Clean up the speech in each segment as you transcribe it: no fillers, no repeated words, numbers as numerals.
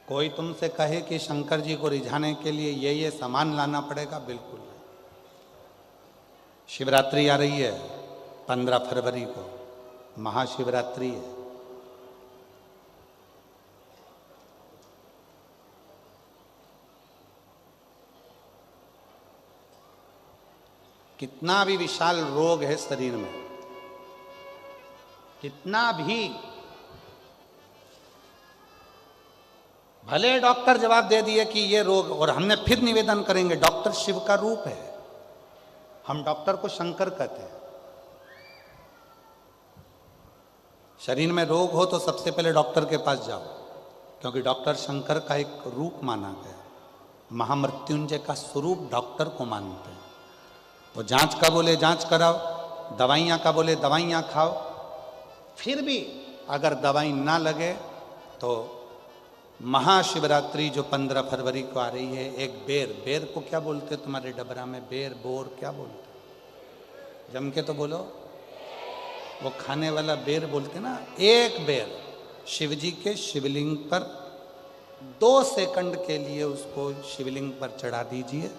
कोई तुमसे कहे कि शंकर जी को रिझाने के लिए ये सामान लाना पड़ेगा, बिल्कुल नहीं। शिवरात्रि आ रही है 15 फरवरी को, महाशिवरात्रि है। कितना भी विशाल रोग है शरीर में, कितना भी, भले डॉक्टर जवाब दे दिए कि ये रोग, और हमने फिर निवेदन करेंगे, डॉक्टर शिव का रूप है, हम डॉक्टर को शंकर कहते हैं। शरीर में रोग हो तो सबसे पहले डॉक्टर के पास जाओ, क्योंकि डॉक्टर शंकर का एक रूप माना गया, महामृत्युंजय का स्वरूप डॉक्टर को मानते हैं। तो जांच का बोले जांच कराओ, दवाइयाँ का बोले दवाइयाँ खाओ, फिर भी अगर दवाई ना लगे तो महाशिवरात्रि जो 15 फरवरी को आ रही है, एक बेर, बेर को क्या बोलते तुम्हारे डबरा में, बेर बोर क्या बोलते, जम के तो बोलो, वो खाने वाला बेर बोलते ना, एक बेर शिव जी के शिवलिंग पर 2 सेकंड के लिए उसको शिवलिंग पर चढ़ा दीजिए,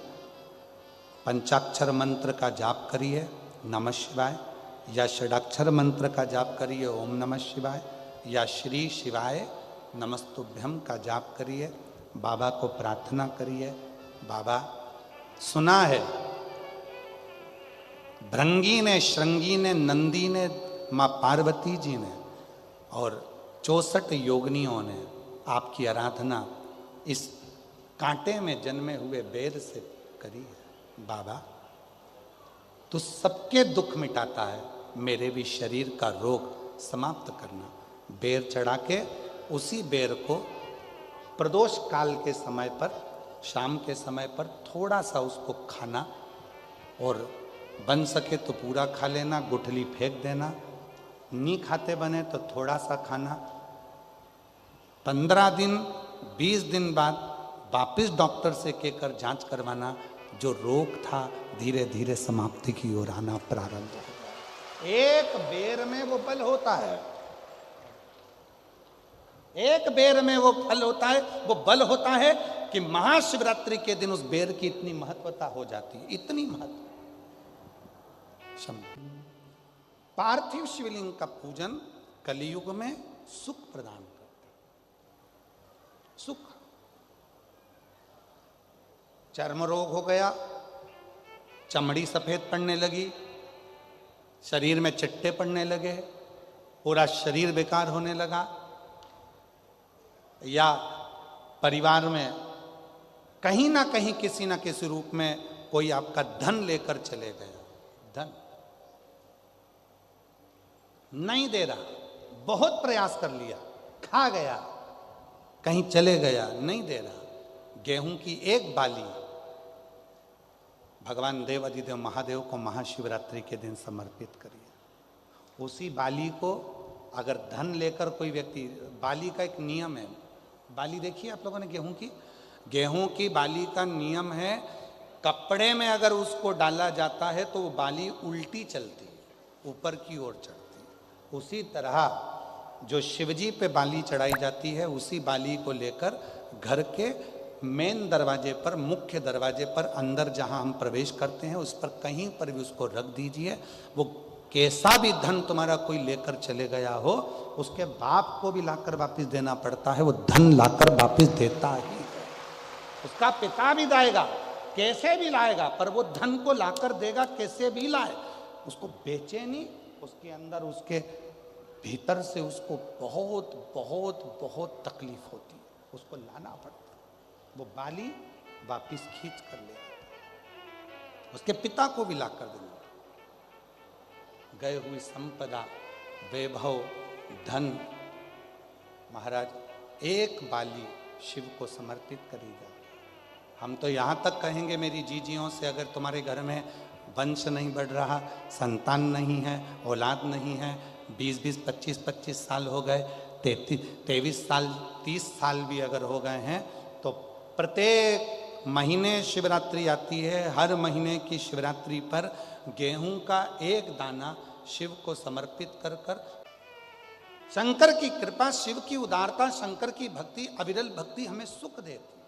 पंचाक्षर मंत्र का जाप करिए नमः शिवाय, या षडाक्षर मंत्र का जाप करिए ओम नमः शिवाय, या श्री शिवाय नमस्तुभ्यम का जाप करिए, बाबा को प्रार्थना करिए। बाबा, सुना है भृंगी ने, श्रृंगी ने, नंदी ने, माँ पार्वती जी ने और 64 योगिनियों ने आपकी आराधना इस कांटे में जन्मे हुए बेर से करी है। बाबा, तू सबके दुख मिटाता है, मेरे भी शरीर का रोग समाप्त करना। बेर चढ़ा के उसी बेर को प्रदोष काल के समय पर, शाम के समय पर थोड़ा सा उसको खाना, और बन सके तो पूरा खा लेना, गुठली फेंक देना, नहीं खाते बने तो थोड़ा सा खाना। 15 दिन 20 दिन बाद वापिस डॉक्टर से कहकर जांच करवाना, जो रोग था धीरे धीरे समाप्ति की ओर आना प्रारंभ हो। एक बेर में वो बल होता है, एक बेर में वो फल होता है, वो बल होता है कि महाशिवरात्रि के दिन उस बेर की इतनी महत्वता हो जाती है, इतनी महत्व। पार्थिव शिवलिंग का पूजन कलियुग में सुख प्रदान करता है, सुख। चर्म रोग हो गया, चमड़ी सफेद पड़ने लगी, शरीर में चिट्टे पड़ने लगे, पूरा शरीर बेकार होने लगा, या परिवार में कहीं ना कहीं किसी ना किसी रूप में कोई आपका धन लेकर चले गया, धन नहीं दे रहा, बहुत प्रयास कर लिया, खा गया, कहीं चले गया, नहीं दे रहा। गेहूं की एक बाली भगवान देव अधिदेव महादेव को महाशिवरात्रि के दिन समर्पित करिए। उसी बाली को अगर धन लेकर कोई व्यक्ति, बाली का एक नियम है, बाली देखिए आप लोगों ने गेहूं की बाली का नियम है, कपड़े में अगर उसको डाला जाता है तो वो बाली उल्टी चलती है, ऊपर की ओर चढ़ती है। उसी तरह जो शिवजी पे बाली चढ़ाई जाती है, उसी बाली को लेकर घर के मेन दरवाजे पर, मुख्य दरवाजे पर अंदर जहां हम प्रवेश करते हैं, उस पर कहीं पर भी उसको रख दीजिए। वो कैसा भी धन तुम्हारा कोई लेकर चले गया हो, उसके बाप को भी लाकर वापस देना पड़ता है, वो धन लाकर वापस देता ही है। उसका पिता भी लाएगा, कैसे भी लाएगा, पर वो धन को लाकर देगा, कैसे भी लाए। उसको बेचे नहीं, उसके अंदर, उसके भीतर से उसको बहुत बहुत बहुत तकलीफ होती है, उसको लाना पड़ता है। वो बाली वापिस खींच कर ले आता, उसके पिता को भी लाकर देना। गए हुई संपदा, वैभव, धन, महाराज एक बाली शिव को समर्पित करी जाए। हम तो यहाँ तक कहेंगे मेरी जीजियों से, अगर तुम्हारे घर में वंश नहीं बढ़ रहा, संतान नहीं है, औलाद नहीं है, 20-20, 25-25 साल हो गए, 23 साल, 30 साल भी अगर हो गए हैं, तो प्रत्येक महीने शिवरात्रि आती है, हर महीने की शिवरात्रि पर गेहूं का एक दाना शिव को समर्पित कर कर शंकर की कृपा, शिव की उदारता, शंकर की भक्ति, अविरल भक्ति हमें सुख देती,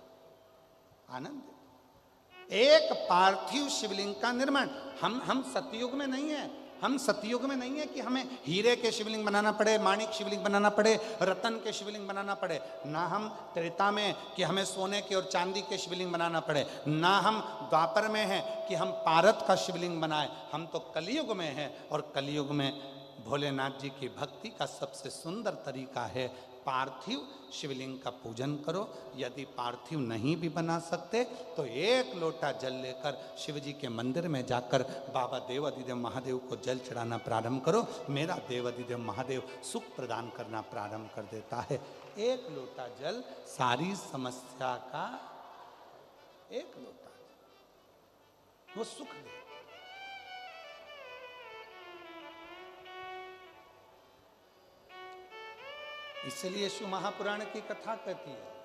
आनंद देती। एक पार्थिव शिवलिंग का निर्माण, हम सतयुग में नहीं है, हम सतयुग में नहीं है कि हमें हीरे के शिवलिंग बनाना पड़े, माणिक शिवलिंग बनाना पड़े, रतन के शिवलिंग बनाना पड़े। ना हम त्रेता में कि हमें सोने के और चांदी के शिवलिंग बनाना पड़े, ना हम द्वापर में हैं कि हम पारत का शिवलिंग बनाए। हम तो कलयुग में हैं, और कलयुग में भोलेनाथ जी की भक्ति का सबसे सुंदर तरीका है पार्थिव शिवलिंग का पूजन करो। यदि पार्थिव नहीं भी बना सकते तो एक लोटा जल लेकर शिव जी के मंदिर में जाकर बाबा देवाधिदेव महादेव को जल चढ़ाना प्रारंभ करो। मेरा देवाधिदेव महादेव सुख प्रदान करना प्रारंभ कर देता है। एक लोटा जल सारी समस्या का, एक लोटा वो सुख दे। इसलिए शिव महापुराण की कथा कहती है